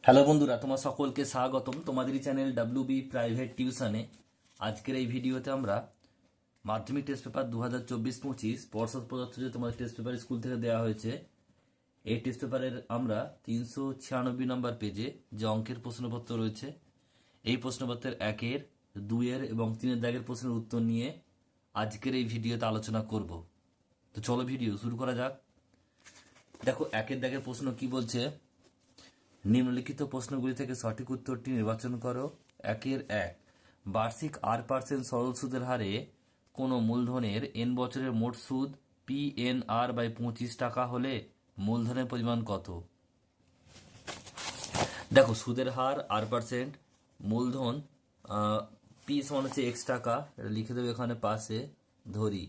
Hello বন্ধুরা, তোমার সকলকে স্বাগতম তোমাদেরই চ্যানেল ডাব্লিউবি প্রাইভেট টিউশনে। আজকের এই ভিডিওতে আমরা মাধ্যমিক টেস্ট পেপার 2024-25 পর্ষদ প্রদত্ত যে তোমাদের টেস্ট পেপার স্কুল থেকে দেওয়া হয়েছে, এই টেস্ট পেপারের আমরা 396 নম্বর পেজে যে অঙ্কের প্রশ্নপত্র রয়েছে, এই প্রশ্নপত্রের 1-এর, 2-এর এবং 3-এর দাগের প্রশ্নের উত্তর নিয়ে আজকের এই ভিডিওতে আলোচনা করব। তো চলো ভিডিও শুরু করা যাক। দেখো 1-এর দাগের প্রশ্ন কি বলছে, নিম্নলিখিত প্রশ্নগুলি থেকে সঠিক উত্তরটি নির্বাচন করো। 1-1, বার্ষিক 8% সরল সুদের হারে কোনো মূলধনের n বছরের মোট সুদ PNR/25 টাকা হলে মূলধনের পরিমাণ কত? দেখো সুদের হার 8%, মূলধন P সমান হচ্ছে x টাকা, লিখে দেবে এখানে পাশে ধরি,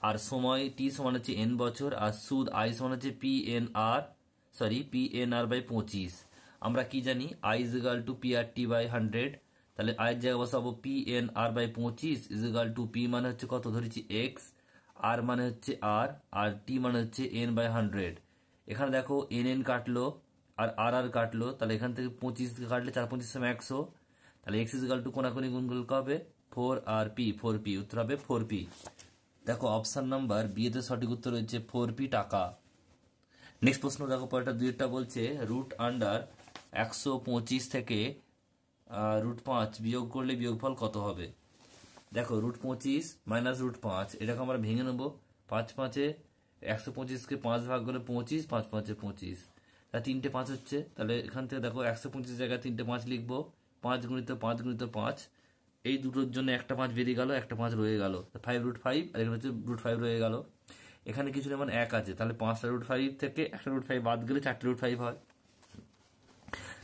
আর সময় T সমান হচ্ছে n বছর, আর সুদ I সমান হচ্ছে PNR/25। আমরা কি জানি I = PRT/100, তাহলে I এর জায়গায় বসাবো PNR/25 = P মানে হচ্ছে কত ধরেছি x, R মানে হচ্ছে R, আর T মানে হচ্ছে n/100। এখানে দেখো n কাটলো আর R কাটলো, তাহলে এখান থেকে 25 কাটলে 4×25 = 100, তাহলে x = কোনাকুনি গুণ করলে হবে 4RP, 4P, উত্তর হবে 4P। দেখো অপশন নাম্বার বি এতে সঠিক উত্তর রয়েছে 4P টাকা। নেক্সট প্রশ্ন দেখো, পরেরটা 2-এরটা বলছে √125 থেকে √5 বিয়োগ করলে বিয়োগফল কত হবে? দেখো √25 - √5, এটাকে আমরা ভেঙে নেব। 5×5 125কে 5 ভাগ করলে 25, 5×5 25, তা 3টে 5 হচ্ছে, তাহলে এখান থেকে দেখো 125 জায়গায় 3টে 5 লিখবো, 5×5×5, এই দুটোর জন্য একটা 5 বেরিয়ে গেল, একটা 5 রয়ে গেল, 5√5, আর এখানে হচ্ছে √5 রয়ে গেল। এখানে কিছু যেমন 1 আছে, তাহলে 5টা √5 থেকে একটা √5 বাদ গেলে 4টে √5 হয়,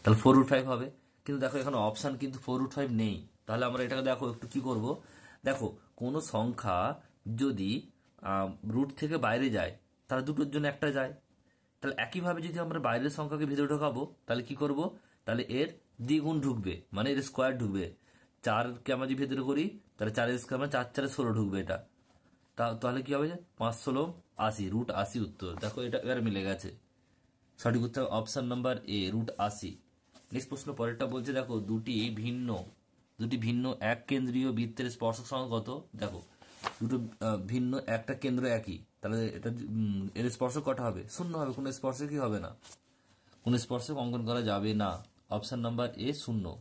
তাহলে 4√5 হবে। কিন্তু দেখো এখানে অপশান কিন্তু 4√5 নেই, তাহলে আমরা এটাকে দেখো একটু কি করব। দেখো কোনো সংখ্যা যদি রুট থেকে বাইরে যায়, তাহলে দুটোর জন্য একটা যায়, তাহলে একইভাবে যদি আমরা বাইরের সংখ্যাকে ভিতরে ঢোকাবো, তাহলে কি করব, তাহলে এর দ্বিগুণ ঢুকবে, মানে এর স্কোয়ার ঢুকবে। 4কে আমরা যদি ভেতরে করি, তাহলে 4 স্কোয়ার মানে 4×4 = 16 ঢুকবে এটা, তাহলে কি হবে 5×16 = 80, √80 উত্তর। দেখো এটা এবার মিলে গেছে, সঠিক উত্তর অপশন নাম্বার এ, √80। নেক্সট প্রশ্ন পরেরটা বলছে, দেখো দুটি ভিন্ন এক কেন্দ্রীয় বৃত্তের স্পর্শক সংখ্যা কত? দেখো দুটো ভিন্ন, একটা কেন্দ্র একই, তাহলে এটা এর স্পর্শক কটা হবে? 0 হবে, কোনো স্পর্শকই হবে না, কোনো স্পর্শক অঙ্কন করা যাবে না, অপশন নাম্বার এ 0।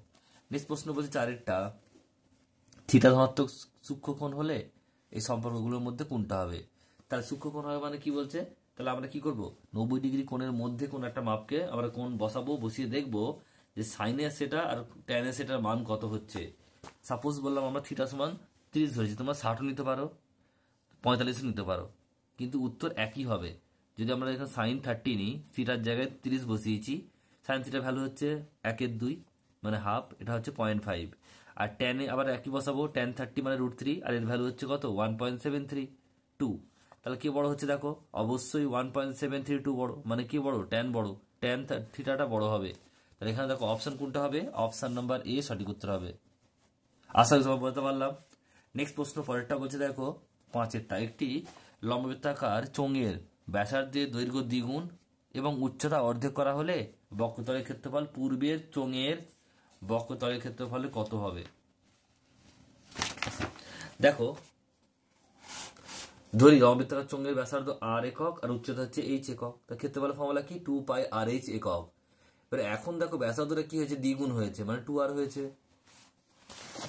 নেক্সট প্রশ্ন বলছে 4-এরটা, থিটা ধনাত্মক সূক্ষ্মকোণ হলে এই সম্পর্কগুলোর মধ্যে কোনটা হবে? তাহলে সূক্ষ্মকোণ হবে মানে কি বলছে, তাহলে আমরা কি করব, 90 ডিগ্রি কোণের মধ্যে কোন একটা মাপকে আমরা কোণ বসাবো, বসিয়ে দেখবো যে সাইনে সেটা আর ট্যানে সেটার মান কত হচ্ছে। সাপোজ বললাম আমরা থিটা সমান 30 ধরেছি, তোমরা 60ও নিতে পারো, 45ও নিতে পারো, কিন্তু উত্তর একই হবে। যদি আমরা এখানে sin 30 নিই, থিটার জায়গায় 30 বসিয়েছি, সাইন থিটার ভ্যালু হচ্ছে 1/2 মানে হাফ, এটা হচ্ছে 0.5, আর ট্যানে আবার একই বসাবো, tan 30 মানে √3, আর এর ভ্যালু হচ্ছে কত 1.732। তাহলে কি বড় হচ্ছে? দেখো অবশ্যই 1.732 বড়, মানে কি বড়? ট্যান বড়, ট্যান থিটাটা বড় হবে। তাহলে এখানে দেখো অপশন কোনটা হবে? অপশন নাম্বার এ সঠিক উত্তর হবে। আশা করি সবাই বলতে পারলাম। নেক্সট প্রশ্ন পরেরটা বলছে, দেখো 5-এরটা, একটি লম্ববৃত্তাকার চোঙের ব্যাসার্ধের দৈর্ঘ্য দ্বিগুণ এবং উচ্চতা অর্ধেক করা হলে বক্রতলের ক্ষেত্রফল পূর্বের চোঙের বক্রতলের ক্ষেত্রফলে কত হবে? দেখো ধরি লম্ববৃত্তাকার চোঙের ব্যাসার্ধ r একক আর উচ্চতা হচ্ছে h একক, তার ক্ষেত্রফলের ফর্মুলা কি? 2πRh একক। এবারে এখন দেখো ব্যাসার্ধটা কি হয়েছে? দ্বিগুণ হয়েছে, মানে 2r হয়েছে,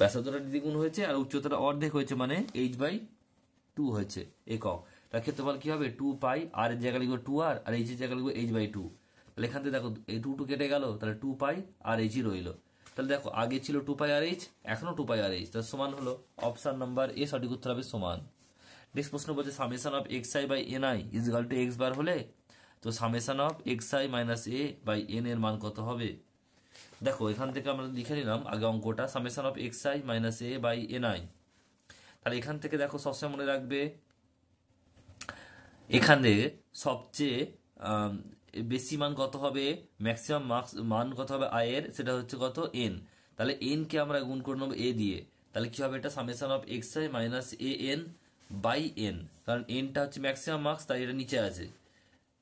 ব্যাসার্ধটা দ্বিগুণ হয়েছে আর উচ্চতাটা অর্ধেক হয়েছে, মানে h/2 হয়েছে একক। তার ক্ষেত্রফল কি হবে? 2π, আর এর জায়গায় লিখবো 2r, আর h এর জায়গায় লিখবো h/2। তাহলে এখান থেকে দেখো এই 2 কেটে গেল, তাহলে 2πRh রইল। তাহলে দেখো আগে ছিল 2πRh, এখনো 2πRh, তার সমান হলো অপশন নাম্বার এ সঠিক উত্তর হবে সমান। নেক্সট প্রশ্ন বলছে সামেশন অফ xi/ni = x বার হলে, তো সামেশন অফ xi - a/n এর মান কত হবে? দেখো এখান থেকে আমরা লিখে নিলাম আগে অঙ্কটা, সামেশন অফ xi - a/ni। তাহলে এখান থেকে দেখো সবসময় মনে রাখবে, এখানে সবচেয়ে বেশি মান কত হবে, ম্যাক্সিমাম মান কত হবে i এর, সেটা হচ্ছে কত n। তাহলে n কে আমরা গুণ করে নেবো a দিয়ে, তাহলে কি হবে? এটা সামেশন অফ xi - an/n, কারণ nটা হচ্ছে ম্যাক্সিমাম মার্কস, তাই এটা নিচে আছে।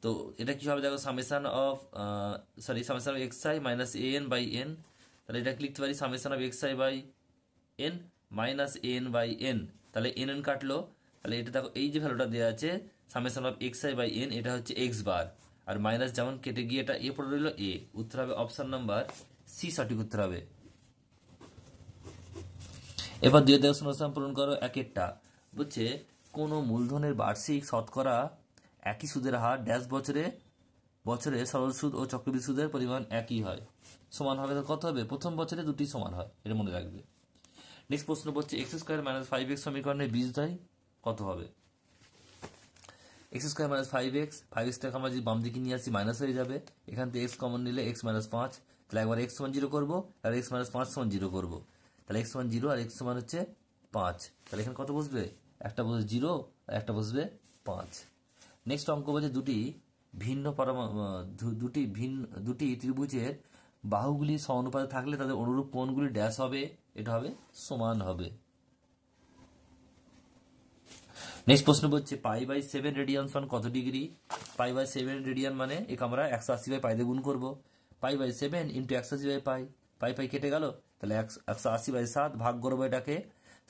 তো এটা কি হবে দেখো, summation of x i minus a n by n, তাহলে এটা লিখতে পারি summation of x i by n minus n by n, তাহলে এন এন কাটলো, তাহলে এটা দেখো এই যে ভ্যালুটা দেওয়া আছে summation of x i by n, এটা হচ্ছে এক্স বার, আর মাইনাস যেমন কেটে গিয়ে এটা এ পড়ে রইল এ, উত্তর হবে অপশন নাম্বার সি সঠিক উত্তর হবে। এবার দিয়ে দেওয়া শূন্যস্থান পূরণ করো একেরটা, বলছে কোনো মূলধনের বার্ষিক শতকরা একই সুদের হার ড্যাশ বছরে বছরে সরল সুদ ও চক্রবৃদ্ধি সুদের পরিমাণ একই হয়, সমান হবে, তো কত হবে, প্রথম বছরে দুটি সমান হয়, এটা মনে রাখবে। নেক্সট প্রশ্ন বলছে x square minus five x সমীকরণের বীজদ্বয় কত হবে। এক্স স্কোয়ার মাইনাস ফাইভ এক্সটাকে আমরা যদি বাম দিকে নিয়ে আসি মাইনাস হয়ে যাবে, এখান থেকে এক্স কমন নিলে এক্স মাইনাস পাঁচ, তাহলে একবার এক্স সমান জিরো করবো আর এক্স মাইনাস পাঁচ সমান জিরো করবো, তাহলে এক্স সমান জিরো আর এক্স সমান হচ্ছে পাঁচ, তাহলে এখানে কত বসবে, একটা বসবে জিরো আর একটা বসবে পাঁচ। নেক্সট অঙ্ক বলছে দুটি ত্রিভুজের বাহুগুলি সমানুপাতে থাকলে তাদের অনুরূপ কোণগুলি ড্যাশ হবে, এটা হবে সমান হবে। নেক্সট প্রশ্ন বলছে পাই বাই 7 রেডিয়ান সমান কত ডিগ্রি। পাই বাই 7 রেডিয়ান মানে একে আমরা 180 বাই পাই দিয়ে গুণ করবো, pi by 7 into 180 by pi, pi pi কেটে গেল, তাহলে 180 বাই 7 ভাগ করবো এটাকে,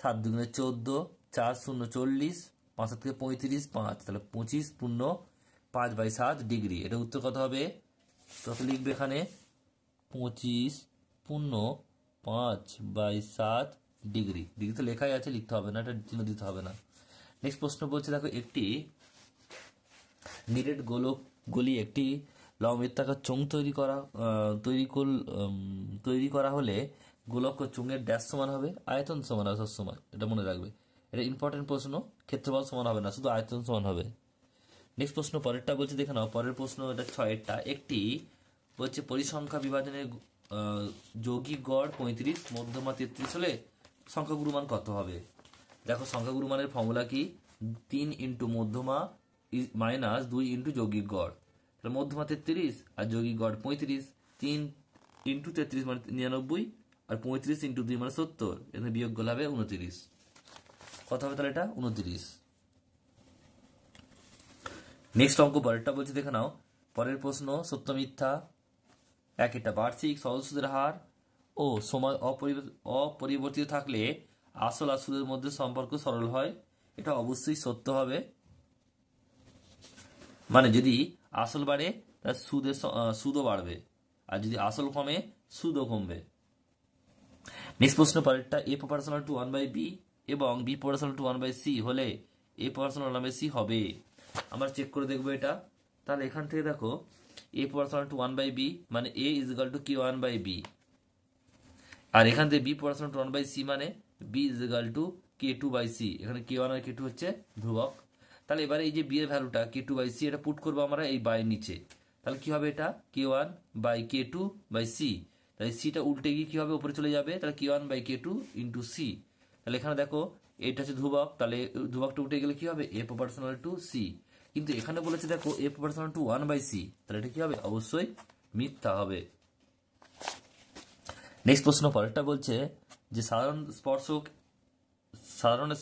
7 দুগুণে 14, 4 শূন্য 40, 5 থেকে 35, 5, তাহলে 25 পূর্ণ 5 বাই 7 ডিগ্রি, এটা উত্তর কত হবে, কত লিখবে এখানে 25 পূর্ণ 5 বাই 7 ডিগ্রি, ডিগ্রি তো লেখাই আছে, লিখতে হবে না, এটা চিহ্ন দিতে হবে না। নেক্সট প্রশ্ন বলছে দেখো একটি নিরেট গলি একটি লববৃত্তাকার চোঙ তৈরি করা হলে গোলক চোঙের ড্যাশ সমান হবে, আয়তন সমান হবে সবসময়, এটা মনে রাখবে, এটা ইম্পর্টেন্ট প্রশ্ন, ক্ষেত্রফল সমান হবে না, শুধু আয়তন সমান হবে। নেক্সট প্রশ্ন পরেরটা বলছে দেখে নাও, পরের প্রশ্ন এটা 6-এরটা, একটি বলছে পরিসংখ্যা বিভাজনের যৌগিক গড় 35 মধ্যমা 33 হলে সংখ্যাগুরু মান কত হবে। দেখো সংখ্যাগুরু মানের ফর্মুলা কি, 3 ইন্টু মধ্যমা মাইনাস 2 ইন্টু যৌগিক গড়, তাহলে মধ্যমা 33 আর যৌগিক গড় 35, 3 ইন্টু 33 মানে 99 আর 35 ইন্টু 2 মানে 70, এখানে বিয়োগ করলে হবে 29, কত হবে তাহলে এটা 29। নেক্সট অঙ্ক পরেরটা বলছে দেখে নাও, পরের প্রশ্ন সত্য মিথ্যা একটা বার্ষিক সরল সুদের হার ও সময় অপরিবর্তিত থাকলে আসল আর সুদের মধ্যে সম্পর্ক সরল হয়, এটা অবশ্যই সত্য হবে, মানে যদি আসল বাড়ে তার সুদও বাড়বে, আর যদি আসল কমে সুদও কমবে। নেক্সট প্রশ্ন পরেরটা এ প্রপোর্শনাল টু 1/b এবং বি প্রপোর্শনাল টু 1/c হলে এ প্রপোর্শনাল 1/c হবে, আমরা চেক করে দেখবো এটা, তাহলে এখান থেকে দেখো এ প্রপোর্শনাল টু 1/b মানে a is equal two K 1/b, আর এখান থেকে বি প্রপোর্শনাল টু 1/c মানে b is equal two K 2/c, এখানে কে 1 আর কে 2 হচ্ছে ধ্রুবক, তাহলে এবারে এই যে বি এর ভ্যালুটা কে 2/c এটা পুট করবো আমরা এই বাইয়ের নিচে, তাহলে কি হবে এটা কে 1/k2/c, তাহলে সিটা উল্টে গিয়ে কি হবে উপরে চলে যাবে, তাহলে কে 1/k2 ইন্টু সি, তাহলে এখানে দেখো এটা হচ্ছে ধ্রুবক, তাহলে ধ্রুবকটা উঠে গেলে কি হবে এ প্রপোর্শনাল টু সি, কিন্তু এখানে বলেছে দেখো এ প্রপোর্শনাল টু 1/c, তাহলে এটা কি হবে অবশ্যই মিথ্যা হবে। নেক্সট প্রশ্ন পরেরটা বলছে যে সাধারণ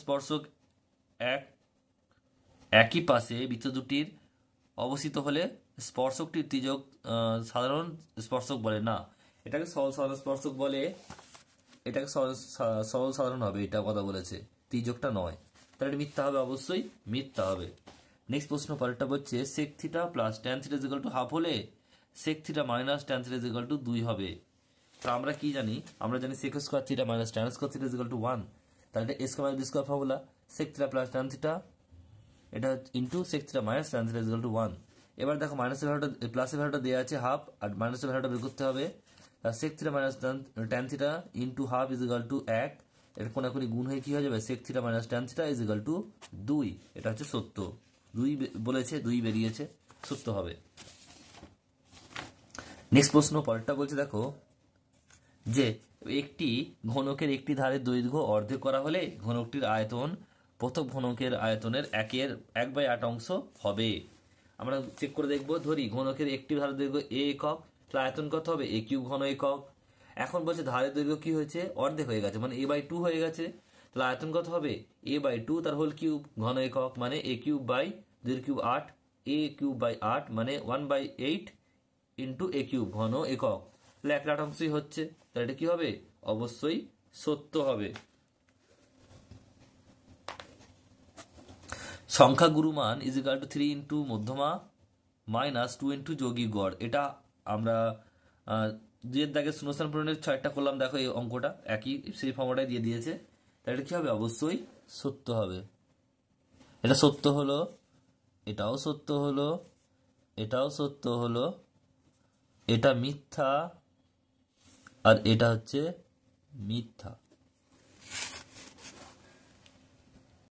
স্পর্শক একই পাশে বৃত্ত দুটির অবস্থিত হলে স্পর্শকটির তির্যক সাধারণ স্পর্শক বলে না, এটাকে সরল সাধারণ স্পর্শক বলে, এটাকে সরল সাধারণ হবে, এটা কথা বলেছে, তির্যকটা নয়, তাহলে এটা মিথ্যা হবে, অবশ্যই মিথ্যা হবে। নেক্সট প্রশ্ন পরেরটা বলছে sec theta plus tan theta equal to half হলে sec theta minus tan theta equal to 2 হবে, তো আমরা কি জানি, আমরা জানি sec square theta minus tan square theta equal to 1, তাহলে এটা A square minus B square formula, sec theta plus tan theta এটা into sec theta minus tan theta equal to 1, এবার দেখো মাইনাসের ভ্যালুটা প্লাসের ভ্যালুটা দেওয়া আছে হাফ আর মাইনাসের ভ্যালুটা বের করতে হবে, sec theta minus tan theta into half is equal to 1, এটা কোনাকুনি গুণ হয়ে কি হয়ে যাবে sec theta minus tan theta is equal to 2, এটা হচ্ছে সত্য, 2 বলেছে 2 বেরিয়েছে, সত্য হবে। নেক্সট প্রশ্ন পরেরটা বলছে দেখো যে একটি ঘনকের একটি ধারের দৈর্ঘ্য অর্ধেক করা হলে ঘনকটির আয়তন প্রথম ঘনকের আয়তনের 1/8 অংশ হবে, আমরা চেক করে দেখবো, ধরি ঘনকের একটি ধারের দৈর্ঘ্য a একক, তাহলে আয়তন কত হবে a কিউব ঘন একক, এখন বলছে ধারের দৈর্ঘ্য কি হয়েছে অর্ধেক হয়ে গেছে মানে a/2 হয়ে গেছে, তাহলে আয়তন কত হবে a/2 তার হোল কিউব ঘন একক মানে a cube by 2 cube 8, a cube by 8 মানে 1/8 ইন্টু এ কিউব ঘন একক, তাহলে 1 অংশই হচ্ছে, তাহলে এটা কি হবে? অবশ্যই সত্য হবে। সংখ্যা গুরুমান ইজ ইকাল টু 3 ইন্টু মধ্যমা মাইনাস 2 ইন্টু যৌগিক গড়। এটা আমরা দুইয়ের দাগে শূন্যস্থান পূরণের 6টা করলাম, দেখো এই অঙ্কটা একই সেই ফর্মটাই দিয়ে দিয়েছে, তাহলে এটা কি হবে? অবশ্যই সত্য হবে। এটা সত্য হলো, এটাও সত্য হলো, এটাও সত্য হলো, এটা মিথ্যা, আর এটা হচ্ছে মিথ্যা।